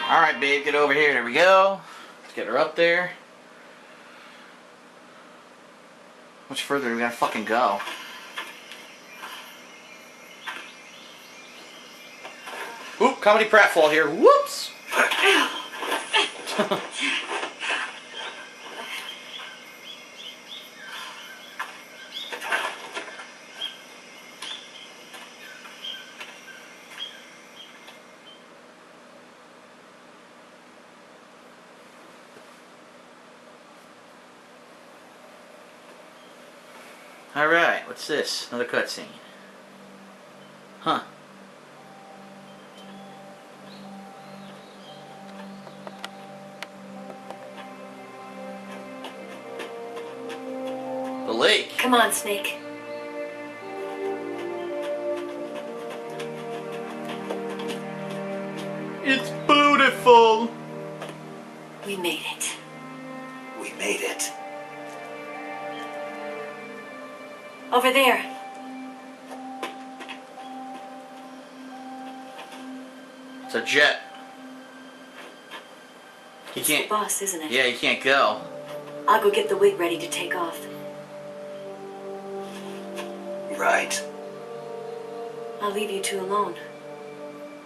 Alright, babe, get over here. There we go. Let's get her up there. How much further do we gotta fucking go? Oop, comedy pratfall here. Whoops! Alright, what's this? Another cutscene. Huh. The lake. Come on, Snake. It's beautiful. We made it. We made it. Over there. It's a jet. He It's can't. the boss, isn't it? Yeah, he can't go. I'll go get the wig ready to take off. Right. I'll leave you two alone.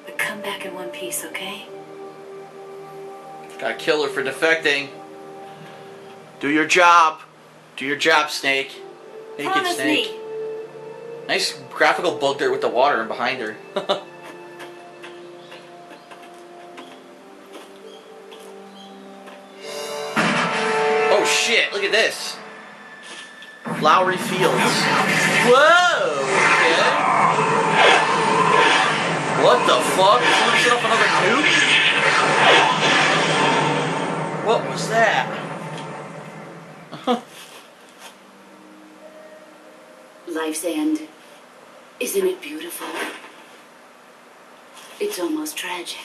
But come back in one piece, okay? Gotta kill her for defecting. Do your job. Do your job, Snake. Make it, Promise Snake. me. Nice graphical bug there with the water behind her. Oh shit, look at this. Flowery fields. Whoa! Okay. What the fuck? Someone set off another nuke? What was that? Life's end. Isn't it beautiful? It's almost tragic.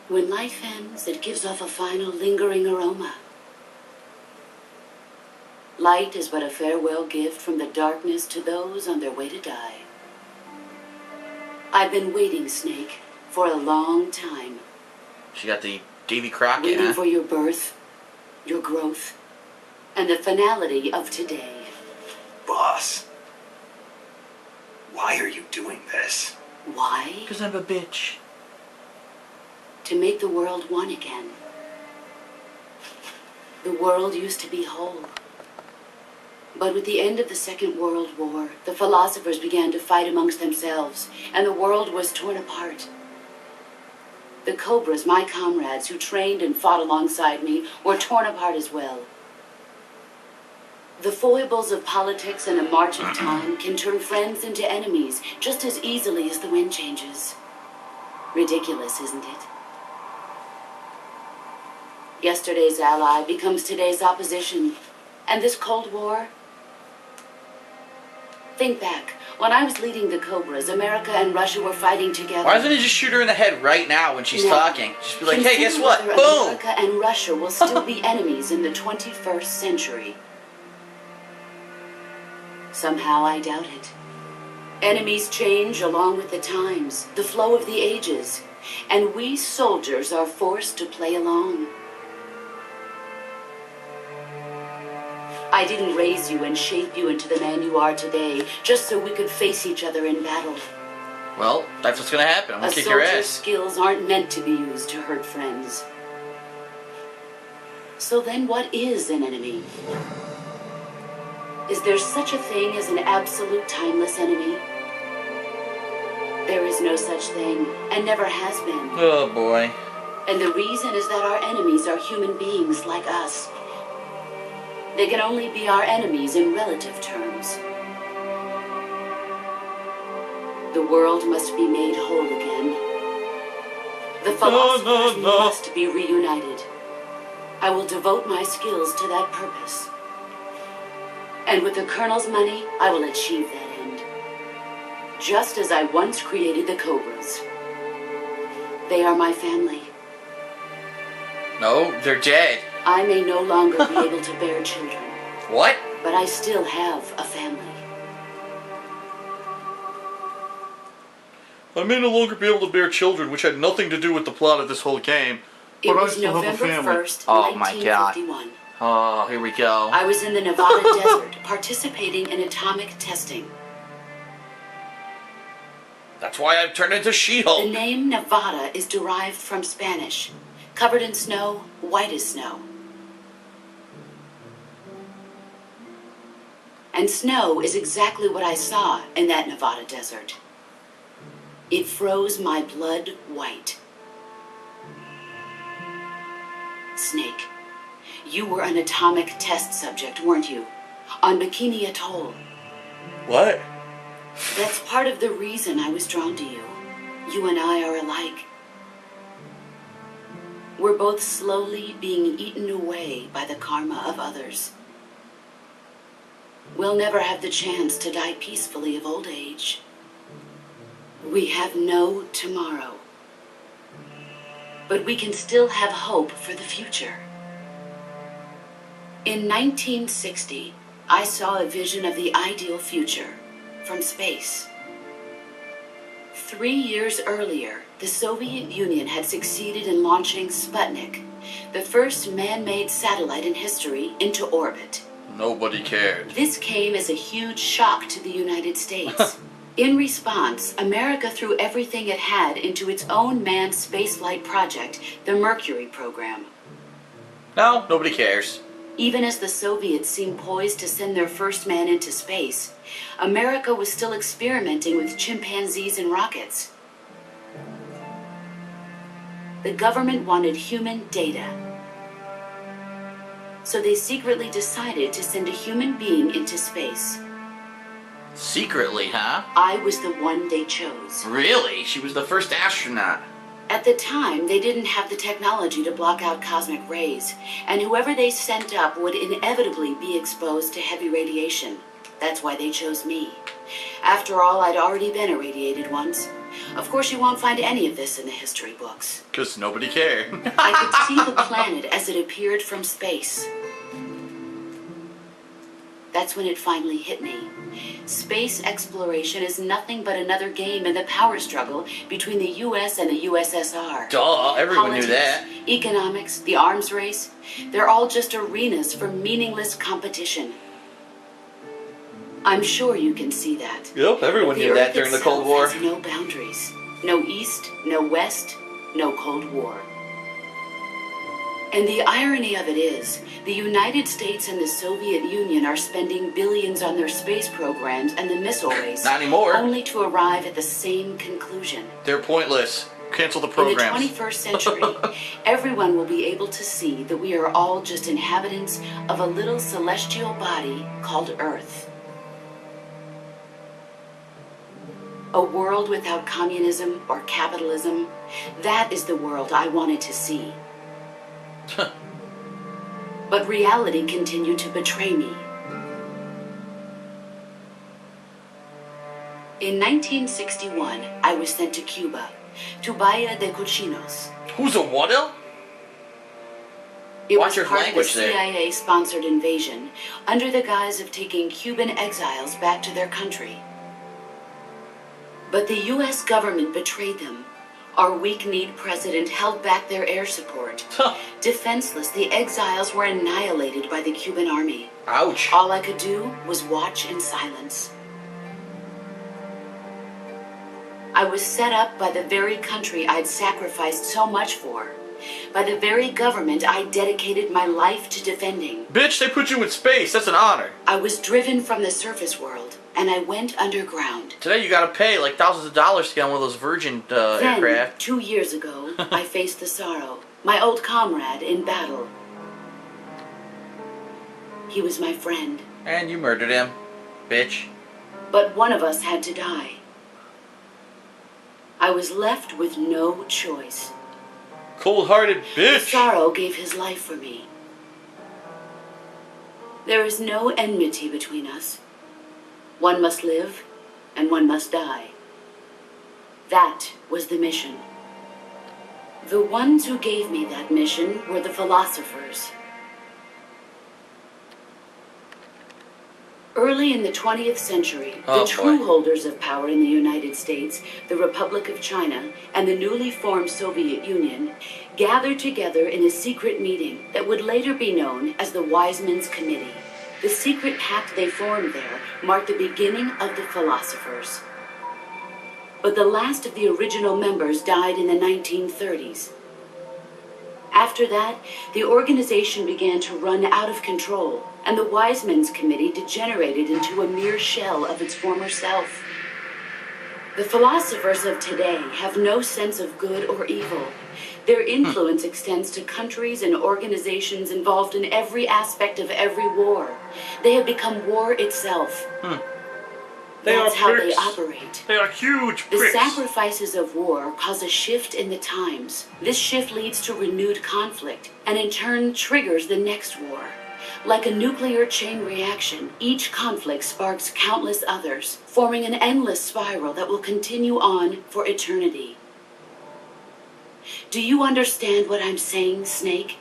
When life ends, it gives off a final lingering aroma. Light is but a farewell gift from the darkness to those on their way to die. I've been waiting, Snake, for a long time. She got the Davy Crockett, Waiting huh? for your birth, your growth, and the finality of today. Boss. Why are you doing this? Why? Because I'm a bitch. To make the world one again. The world used to be whole. But with the end of the Second World War, the philosophers began to fight amongst themselves, and the world was torn apart. The Cobras, my comrades who trained and fought alongside me, were torn apart as well. The foibles of politics and a march of time can turn friends into enemies just as easily as the wind changes. Ridiculous, isn't it? Yesterday's ally becomes today's opposition. And this Cold War? Think back. When I was leading the Cobras, America and Russia were fighting together. Why doesn't he just shoot her in the head right now when she's Now, talking? Just be like, hey, guess consider what? whether Boom! America and Russia will still be enemies in the 21st century. Somehow I doubt it. Enemies change along with the times, the flow of the ages, and we soldiers are forced to play along. I didn't raise you and shape you into the man you are today just so we could face each other in battle. Well, that's what's gonna happen. I'm A gonna kick your soldier's ass. skills aren't meant to be used to hurt friends. So then what is an enemy? Is there such a thing as an absolute timeless enemy? There is no such thing, and never has been. Oh boy. And the reason is that our enemies are human beings like us. They can only be our enemies in relative terms. The world must be made whole again. The philosophers must be reunited. I will devote my skills to that purpose. And with the Colonel's money, I will achieve that end. Just as I once created the Cobras. They are my family. No, they're dead. I may no longer be able to bear children, What? but I still have a family. I may no longer be able to bear children, which had nothing to do with the plot of this whole game. It But I was still have a November family. 1st, Oh my god. 1951. Oh, here we go. I was in the Nevada desert participating in atomic testing. That's why I've turned into The She-Hulk. name Nevada is derived from Spanish. Covered in snow, white as snow. And snow is exactly what I saw in that Nevada desert. It froze my blood white. Snake, you were an atomic test subject, weren't you? On Bikini Atoll. What? That's part of the reason I was drawn to you. You and I are alike. We're both slowly being eaten away by the karma of others. We'll never have the chance to die peacefully of old age. We have no tomorrow. But we can still have hope for the future. In 1960, I saw a vision of the ideal future from space. 3 years earlier, the Soviet Union had succeeded in launching Sputnik, the first man-made satellite in history, into orbit. Nobody cared. This came as a huge shock to the United States. In response, America threw everything it had into its own manned spaceflight project, the Mercury program. No, nobody cares. Even as the Soviets seemed poised to send their first man into space, America was still experimenting with chimpanzees and rockets. The government wanted human data. So they secretly decided to send a human being into space. Secretly, huh? I was the one they chose. Really? She was the first astronaut. At the time, they didn't have the technology to block out cosmic rays, and whoever they sent up would inevitably be exposed to heavy radiation. That's why they chose me. After all, I'd already been irradiated once. Of course, you won't find any of this in the history books. Because nobody cared. I could see the planet as it appeared from space. That's when it finally hit me. Space exploration is nothing but another game in the power struggle between the US and the USSR. Duh, everyone Politics, knew that. Economics, the arms race, they're all just arenas for meaningless competition. I'm sure you can see that. Yep, everyone knew that during the Cold War. Has no boundaries. No East, no West, no Cold War. And the irony of it is, the United States and the Soviet Union are spending billions on their space programs and the missile race. Not anymore. Only to arrive at the same conclusion. They're pointless. Cancel the programs. In the 21st century, everyone will be able to see that we are all just inhabitants of a little celestial body called Earth. A world without communism or capitalism, that is the world I wanted to see. But reality continued to betray me. In 1961, I was sent to Cuba, to Bahia de Cochinos. Who's a what else? It Watch was your part of the language there. CIA-sponsored invasion, under the guise of taking Cuban exiles back to their country. But the U.S. government betrayed them. Our weak-kneed president held back their air support. Defenseless, the exiles were annihilated by the Cuban army. Ouch. All I could do was watch in silence. I was set up by the very country I'd sacrificed so much for. By the very government I dedicated my life to defending. Bitch, they put you in space. That's an honor. I was driven from the surface world, and I went underground. Today you gotta pay like thousands of dollars to get on one of those Virgin Then, aircraft. 2 years ago, I faced the sorrow, my old comrade in battle. He was my friend. And you murdered him. Bitch. But one of us had to die. I was left with no choice. Cold-hearted The bitch. sorrow gave his life for me. There is no enmity between us. One must live, and one must die. That was the mission. The ones who gave me that mission were the philosophers. Early in the 20th century, Oh, the true boy. holders of power in the United States, the Republic of China, and the newly formed Soviet Union gathered together in a secret meeting that would later be known as the Wise Men's Committee. The secret pact they formed there marked the beginning of the philosophers. But the last of the original members died in the 1930s. After that, the organization began to run out of control, and the Wise Men's Committee degenerated into a mere shell of its former self. The philosophers of today have no sense of good or evil. Their influence extends to countries and organizations involved in every aspect of every war. They have become war itself. That's how they operate. They are huge The pricks. sacrifices of war cause a shift in the times. This shift leads to renewed conflict, and in turn triggers the next war. Like a nuclear chain reaction, each conflict sparks countless others, forming an endless spiral that will continue on for eternity. Do you understand what I'm saying, Snake?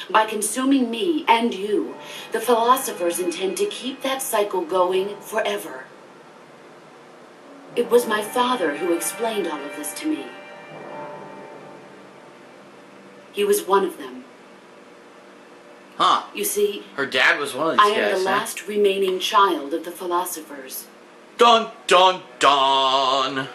By consuming me and you, the philosophers intend to keep that cycle going forever. It was my father who explained all of this to me. He was one of them. Huh. You see, Her dad was one of I these am guys, the huh? last remaining child of the philosophers. Dun, dun, dun.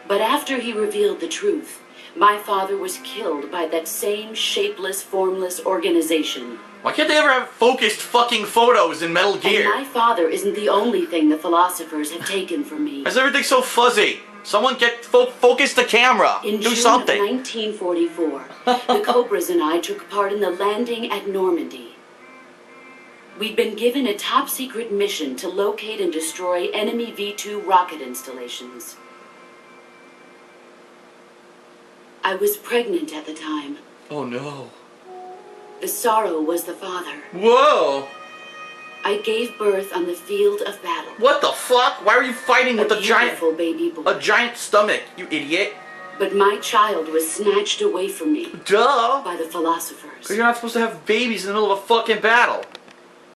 But after he revealed the truth, my father was killed by that same shapeless, formless organization. Why can't they ever have focused fucking photos in Metal And Gear? my father isn't the only thing the philosophers have taken from me. Why is everything so fuzzy? Someone get focus the camera. In Do June something. of 1944, the Cobras and I took part in the landing at Normandy. We'd been given a top-secret mission to locate and destroy enemy V-2 rocket installations. I was pregnant at the time. Oh no. The sorrow was the father. Whoa. I gave birth on the field of battle. What the fuck? Why are you fighting with A a giant beautiful baby boy. a giant stomach, you idiot? But my child was snatched away from me Duh. by the philosophers. Because you're not supposed to have babies in the middle of a fucking battle.